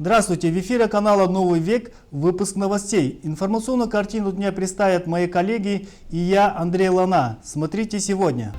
Здравствуйте! В эфире канала «Новый век» выпуск новостей. Информационную картину дня представят мои коллеги и я, Андрей Лана. Смотрите сегодня.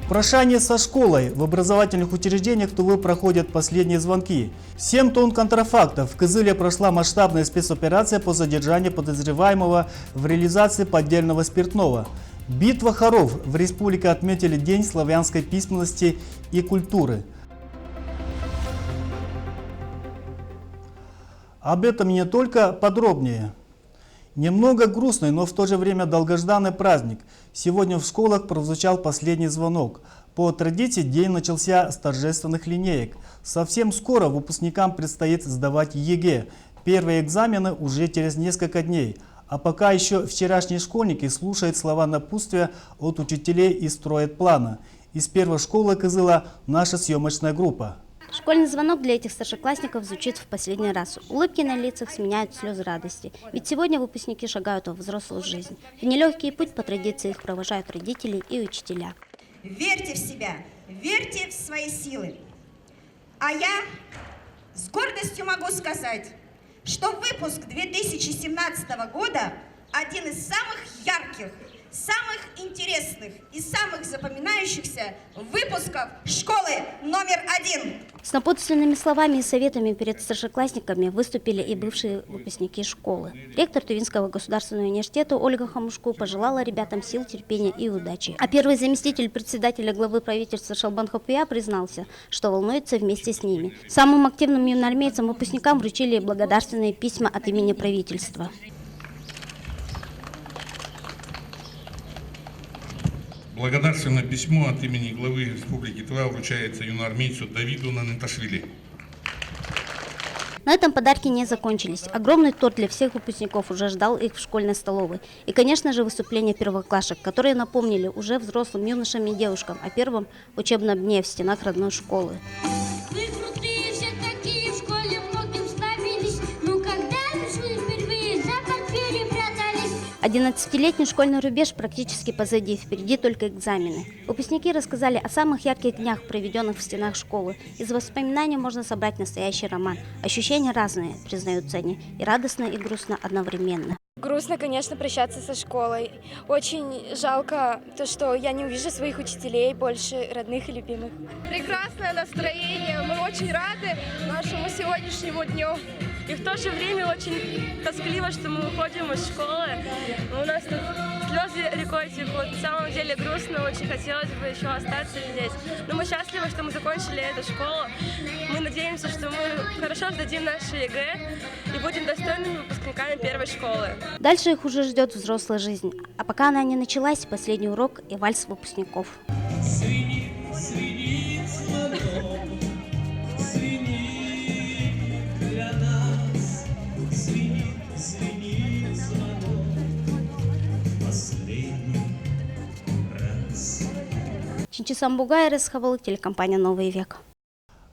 Прошание со школой. В образовательных учреждениях ТУВ проходят последние звонки. 7 тонн контрафактов. В Кызыле прошла масштабная спецоперация по задержанию подозреваемого в реализации поддельного спиртного. Битва хоров. В республике отметили День славянской письменности и культуры. Об этом не только подробнее. Немного грустный, но в то же время долгожданный праздник. Сегодня в школах прозвучал последний звонок. По традиции день начался с торжественных линеек. Совсем скоро выпускникам предстоит сдавать ЕГЭ. Первые экзамены уже через несколько дней. А пока еще вчерашние школьники слушают слова напутствия от учителей и строят планы. Из первой школы Кызыла наша съемочная группа. Школьный звонок для этих старшеклассников звучит в последний раз. Улыбки на лицах сменяют слезы радости. Ведь сегодня выпускники шагают во взрослую жизнь. В нелегкий путь по традиции их провожают родители и учителя. Верьте в себя, верьте в свои силы. А я с гордостью могу сказать, что выпуск 2017 года один из самых ярких, самых интересных и самых запоминающихся выпусков школы номер 1. С напутственными словами и советами перед старшеклассниками выступили и бывшие выпускники школы. Ректор Тувинского государственного университета Ольга Хамушко пожелала ребятам сил, терпения и удачи. А первый заместитель председателя главы правительства Шалбан Хопия признался, что волнуется вместе с ними. Самым активным юноармейцам-выпускникам вручили благодарственные письма от имени правительства. Благодарственное письмо от имени главы Республики Тыва вручается юноармейцу Давиду Наныташвили. На этом подарки не закончились. Огромный торт для всех выпускников уже ждал их в школьной столовой. И, конечно же, выступления первоклашек, которые напомнили уже взрослым юношам и девушкам о первом учебном дне в стенах родной школы. 11-летний школьный рубеж практически позади, впереди только экзамены. Выпускники рассказали о самых ярких днях, проведенных в стенах школы. Из воспоминаний можно собрать настоящий роман. Ощущения разные, признаются они, и радостно, и грустно одновременно. Грустно, конечно, прощаться со школой. Очень жалко то, что я не увижу своих учителей, больше родных и любимых. Прекрасное настроение. Мы очень рады нашему сегодняшнему дню. И в то же время очень тоскливо, что мы уходим из школы. У нас тут слезы рекой текут. На самом деле грустно, очень хотелось бы еще остаться здесь. Но мы счастливы, что мы закончили эту школу. Мы надеемся, что мы хорошо сдадим наши ЕГЭ и будем достойными выпускниками первой школы. Дальше их уже ждет взрослая жизнь. А пока она не началась, последний урок и вальс выпускников. Чинчисан Бугайрес, Хавалы, телекомпания «Новый век».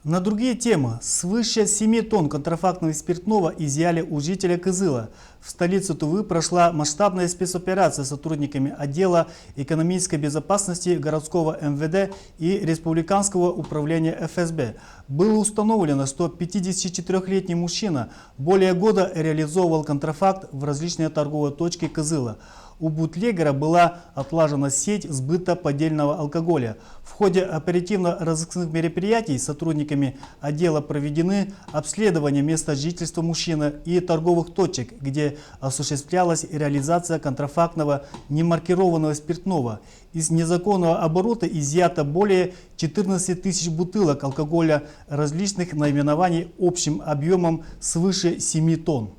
На другие темы. Свыше 7 тонн контрафактного спиртного изъяли у жителя Кызыла. В столице Тувы прошла масштабная спецоперация с сотрудниками отдела экономической безопасности городского МВД и Республиканского управления ФСБ. Было установлено, что 54-летний мужчина более года реализовывал контрафакт в различные торговые точки Кызыла. У бутлегера была отлажена сеть сбыта поддельного алкоголя. В ходе оперативно-розыскных мероприятий сотрудниками отдела проведены обследования места жительства мужчины и торговых точек, где осуществлялась реализация контрафактного немаркированного спиртного. Из незаконного оборота изъято более 14 тысяч бутылок алкоголя различных наименований общим объемом свыше 7 тонн.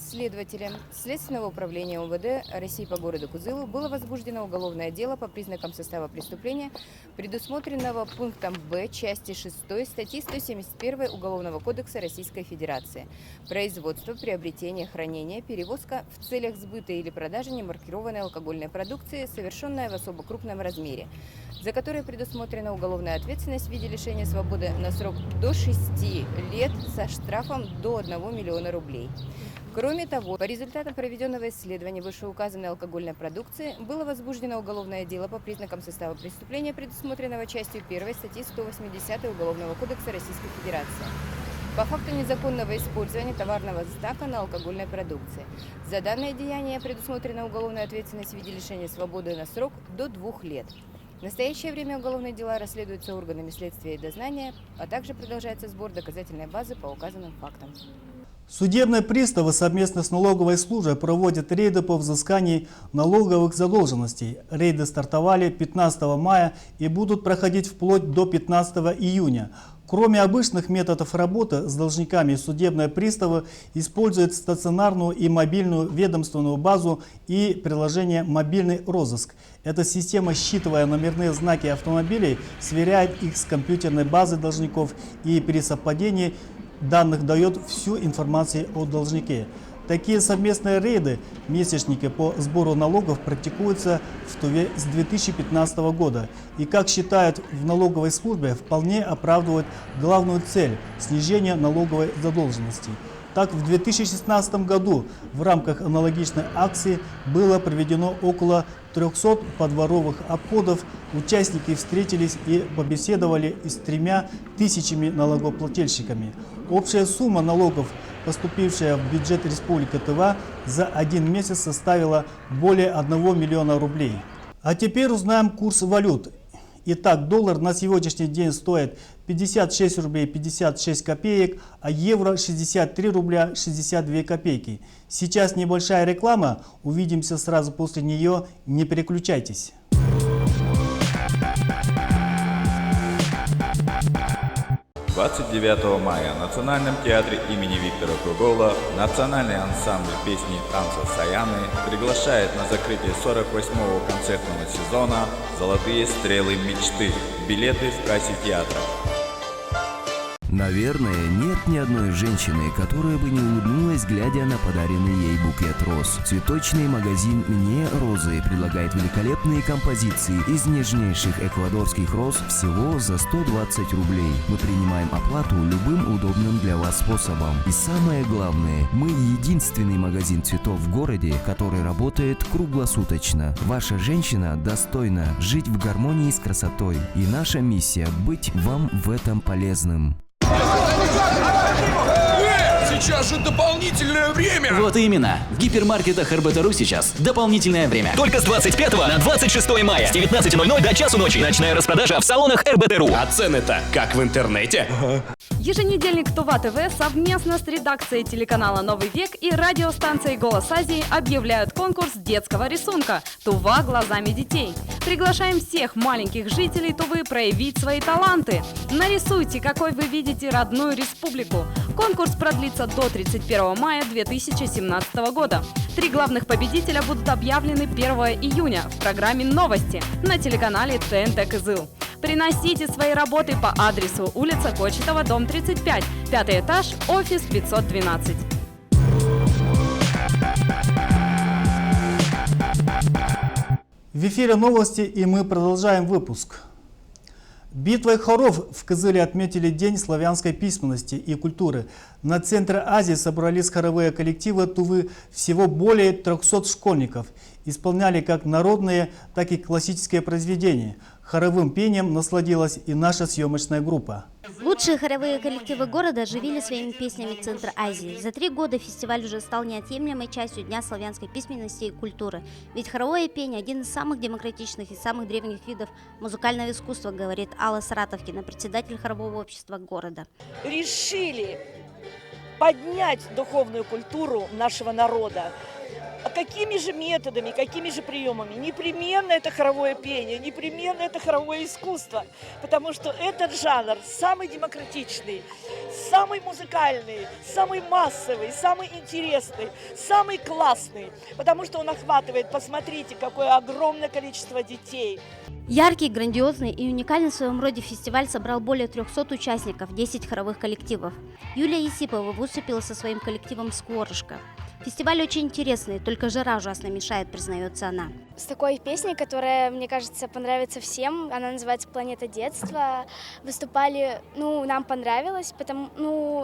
Следователям Следственного управления МВД России по городу Кызылу было возбуждено уголовное дело по признакам состава преступления, предусмотренного пунктом Б части 6 статьи 171 Уголовного кодекса Российской Федерации. Производство, приобретение, хранение, перевозка в целях сбыта или продажи немаркированной алкогольной продукции, совершенная в особо крупном размере, за которое предусмотрена уголовная ответственность в виде лишения свободы на срок до 6 лет со штрафом до 1 миллиона рублей. Кроме того, по результатам проведенного исследования вышеуказанной алкогольной продукции было возбуждено уголовное дело по признакам состава преступления, предусмотренного частью 1 статьи 180 Уголовного кодекса Российской Федерации. по факту незаконного использования товарного знака на алкогольной продукции. За данное деяние предусмотрена уголовная ответственность в виде лишения свободы на срок до 2 лет. В настоящее время уголовные дела расследуются органами следствия и дознания, а также продолжается сбор доказательной базы по указанным фактам. Судебные приставы совместно с налоговой службой проводят рейды по взысканию налоговых задолженностей. Рейды стартовали 15 мая и будут проходить вплоть до 15 июня. Кроме обычных методов работы с должниками, судебные приставы используют стационарную и мобильную ведомственную базу и приложение «Мобильный розыск». Эта система, считывая номерные знаки автомобилей, сверяет их с компьютерной базой должников и при совпадении данных дает всю информацию о должнике. Такие совместные рейды, месячники по сбору налогов практикуются в Туве с 2015 года и, как считают в налоговой службе, вполне оправдывают главную цель – снижение налоговой задолженности. Так, в 2016 году в рамках аналогичной акции было проведено около 300 подворовых обходов. Участники встретились и побеседовали с 3000 налогоплательщиками. Общая сумма налогов, поступившая в бюджет Республики Тыва, за 1 месяц составила более 1 миллиона рублей. А теперь узнаем курс валют. Итак, доллар на сегодняшний день стоит 56 рублей 56 копеек, а евро 63 рубля 62 копейки. Сейчас небольшая реклама, увидимся сразу после нее, не переключайтесь. – 29 мая в Национальном театре имени Виктора Кругола Национальный ансамбль песни и танца «Саяны» приглашает на закрытие 48-го концертного сезона «Золотые стрелы мечты». Билеты в кассе театра. Наверное, нет ни одной женщины, которая бы не улыбнулась, глядя на подаренный ей букет роз. Цветочный магазин «Мне розы» предлагает великолепные композиции из нежнейших эквадорских роз всего за 120 рублей. Мы принимаем оплату любым удобным для вас способом. И самое главное, мы единственный магазин цветов в городе, который работает круглосуточно. Ваша женщина достойна жить в гармонии с красотой. И наша миссия – быть вам в этом полезным. Сейчас же дополнительное время! Вот именно. В гипермаркетах РБТ.ру сейчас дополнительное время. Только с 25 на 26 мая. С 19:00 до часу ночи. Ночная распродажа в салонах РБТ.ру. А цены-то как в интернете. Еженедельник Тува ТВ совместно с редакцией телеканала «Новый век» и радиостанцией «Голос Азии» объявляют конкурс детского рисунка «Тува глазами детей». Приглашаем всех маленьких жителей Тувы проявить свои таланты. Нарисуйте, какой вы видите родную республику. Конкурс продлится до 31 мая 2017 года. 3 главных победителя будут объявлены 1 июня в программе «Новости» на телеканале ТНТ Кызыл. Приносите свои работы по адресу улица Кочетова, дом 35, 5-й этаж, офис 512. В эфире новости, и мы продолжаем выпуск. Битвой хоров в Кызыле отметили День славянской письменности и культуры. На Центре Азии собрались хоровые коллективы Тувы, всего более 300 школьников. Исполняли как народные, так и классические произведения. Хоровым пением насладилась и наша съемочная группа. Лучшие хоровые коллективы города оживили своими песнями Центр Азии. За 3 года фестиваль уже стал неотъемлемой частью Дня славянской письменности и культуры. Ведь хоровое пение – один из самых демократичных и самых древних видов музыкального искусства, говорит Алла Саратовкина, председатель хорового общества города. Решили поднять духовную культуру нашего народа. А какими же методами, какими же приемами? Непременно это хоровое пение, непременно это хоровое искусство, потому что этот жанр самый демократичный, самый музыкальный, самый массовый, самый интересный, самый классный, потому что он охватывает, посмотрите, какое огромное количество детей. Яркий, грандиозный и уникальный в своем роде фестиваль собрал более 300 участников, 10 хоровых коллективов. Юлия Есипова выступила со своим коллективом «Скворышка». Фестиваль очень интересный, только жара ужасно мешает, признается она. С такой песней, которая, мне кажется, понравится всем, она называется «Планета детства». Выступали, нам понравилось,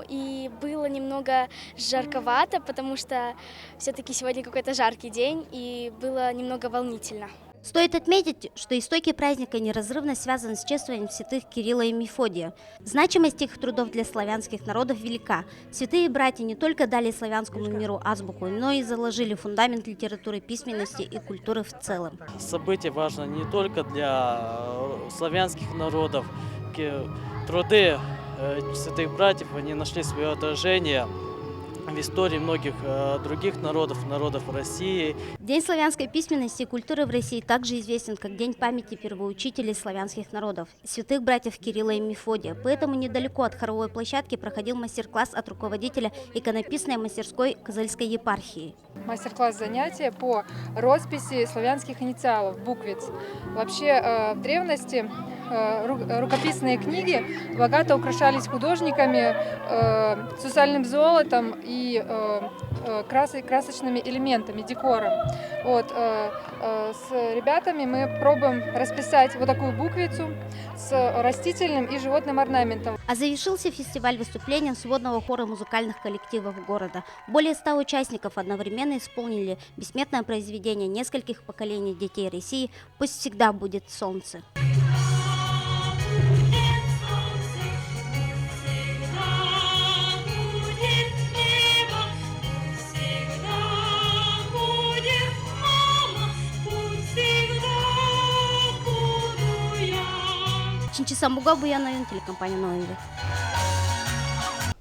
и было немного жарковато, потому что все-таки сегодня какой-то жаркий день, и было немного волнительно. Стоит отметить, что истоки праздника неразрывно связаны с чествованием святых Кирилла и Мефодия. Значимость их трудов для славянских народов велика. Святые братья не только дали славянскому миру азбуку, но и заложили фундамент литературы, письменности и культуры в целом. Событие важно не только для славянских народов. Труды святых братьев, они нашли свое отражение в истории многих других народов России. День славянской письменности и культуры в России также известен как День памяти первоучителей славянских народов, святых братьев Кирилла и Мефодия. Поэтому недалеко от хоровой площадки проходил мастер-класс от руководителя иконописной мастерской Кызыльской епархии. Мастер-класс занятия по росписи славянских инициалов, буквиц. Вообще в древности рукописные книги богато украшались художниками сусальным золотом и красочными элементами, декором. Вот, с ребятами мы пробуем расписать вот такую буквицу с растительным и животным орнаментом. А завершился фестиваль выступлением сводного хора музыкальных коллективов города. Более 100 участников одновременно исполнили бессмертное произведение нескольких поколений детей России «Пусть всегда будет солнце». Чинчисамбуга, Буяновин, телекомпания «Новый век».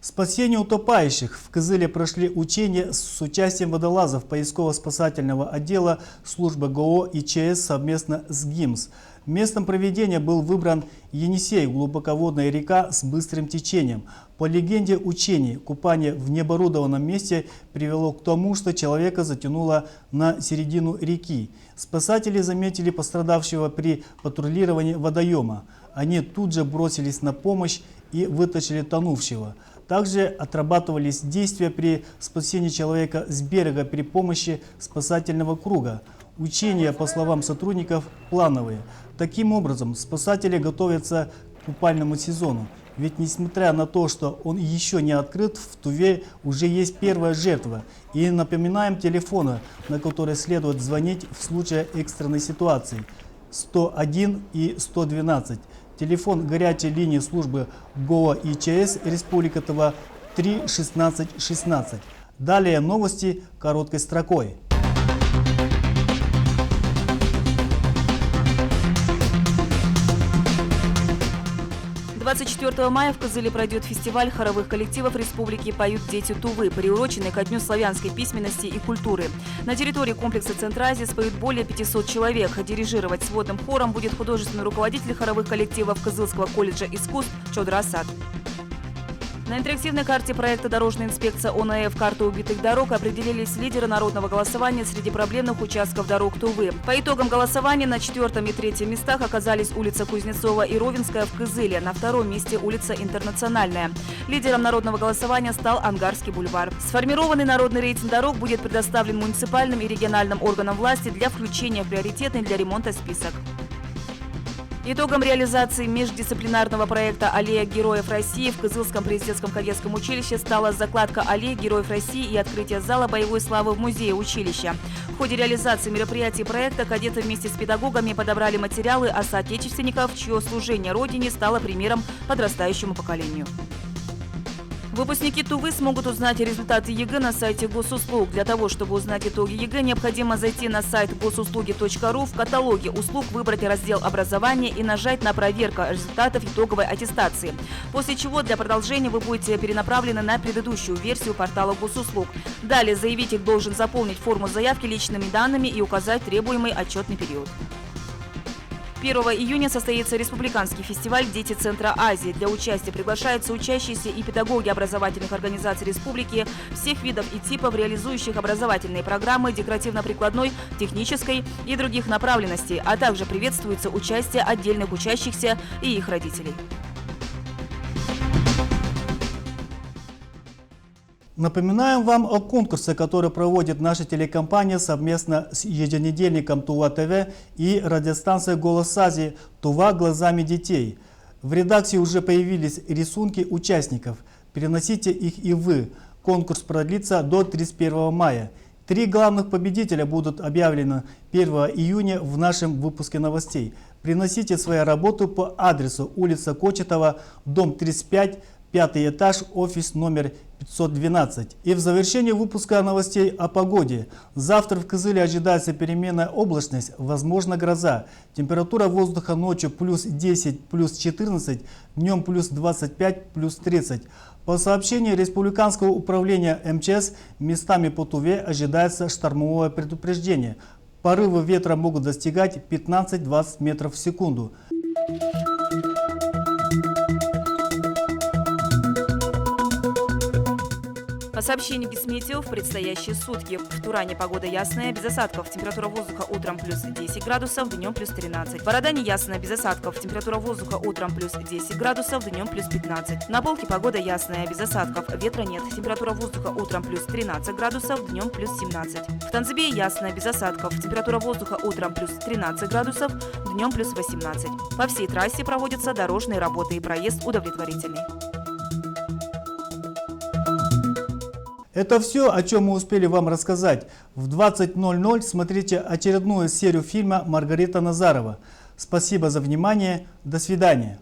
Спасение утопающих. В Кызыле прошли учения с участием водолазов поисково-спасательного отдела службы ГО и ЧС совместно с ГИМС. Местом проведения был выбран Енисей, глубоководная река с быстрым течением. По легенде учений, купание в необорудованном месте привело к тому, что человека затянуло на середину реки. Спасатели заметили пострадавшего при патрулировании водоема. Они тут же бросились на помощь и вытащили тонувшего. Также отрабатывались действия при спасении человека с берега при помощи спасательного круга. Учения, по словам сотрудников, плановые. Таким образом, спасатели готовятся к купальному сезону. Ведь несмотря на то, что он еще не открыт, в Туве уже есть первая жертва. И напоминаем телефоны, на которые следует звонить в случае экстренной ситуации. 101 и 112. Телефон горячей линии службы ГОА и ЧС Республика Тыва 3 16 16. Далее новости короткой строкой. 24 мая в Кызыле пройдет фестиваль хоровых коллективов Республики «Поют дети Тувы», приуроченный ко Дню славянской письменности и культуры. На территории комплекса «Центразис» поют более 500 человек. Дирижировать сводным хором будет художественный руководитель хоровых коллективов Кызылского колледжа искусств Чодра Асад. На интерактивной карте проекта «Дорожная инспекция ОНФ. Карта убитых дорог» определились лидеры народного голосования среди проблемных участков дорог Тувы. По итогам голосования на 4-м и 3-м местах оказались улица Кузнецова и Ровенская в Кызыле, на 2-м месте улица Интернациональная. Лидером народного голосования стал Ангарский бульвар. Сформированный народный рейтинг дорог будет предоставлен муниципальным и региональным органам власти для включения в приоритетный для ремонта список. Итогом реализации междисциплинарного проекта «Аллея Героев России» в Кызылском президентском кадетском училище стала закладка аллеи Героев России и открытие зала боевой славы в музее училища. В ходе реализации мероприятий проекта кадеты вместе с педагогами подобрали материалы о соотечественниках, чье служение Родине стало примером подрастающему поколению. Выпускники Тувы смогут узнать результаты ЕГЭ на сайте Госуслуг. Для того, чтобы узнать итоги ЕГЭ, необходимо зайти на сайт госуслуги.ру, в каталоге услуг выбрать раздел «Образование» и нажать на «Проверка результатов итоговой аттестации». После чего для продолжения вы будете перенаправлены на предыдущую версию портала Госуслуг. Далее заявитель должен заполнить форму заявки личными данными и указать требуемый отчетный период. 1 июня состоится республиканский фестиваль «Дети Центра Азии». Для участия приглашаются учащиеся и педагоги образовательных организаций республики всех видов и типов, реализующих образовательные программы декоративно-прикладной, технической и других направленностей, а также приветствуется участие отдельных учащихся и их родителей. Напоминаем вам о конкурсе, который проводит наша телекомпания совместно с еженедельником Тува ТВ и радиостанцией «Голос Азии» «Тува глазами детей». В редакции уже появились рисунки участников. Переносите их и вы. Конкурс продлится до 31 мая. 3 главных победителя будут объявлены 1 июня в нашем выпуске новостей. Приносите свои работы по адресу улица Кочетова, дом 35, 5-й этаж, офис номер 512. И в завершении выпуска новостей о погоде. Завтра в Кызыле ожидается переменная облачность, возможно гроза. Температура воздуха ночью плюс 10, плюс 14, днем плюс 25, плюс 30. По сообщению Республиканского управления МЧС, местами по Туве ожидается штормовое предупреждение. Порывы ветра могут достигать 15-20 метров в секунду. По сообщению Гисметео, в предстоящие сутки в Туране погода ясная, без осадков. Температура воздуха утром плюс 10 градусов, днем плюс 13. В Барадане ясная, без осадков. Температура воздуха утром плюс 10 градусов, днем плюс 15. На Полке погода ясная, без осадков. Ветра нет. Температура воздуха утром плюс 13 градусов, днем плюс 17. В Танзыбе ясная, без осадков. Температура воздуха утром плюс 13 градусов, днем плюс 18. По всей трассе проводятся дорожные работы и проезд удовлетворительный. Это все, о чем мы успели вам рассказать. В 20:00 смотрите очередную серию фильма «Маргарита Назарова». Спасибо за внимание. До свидания.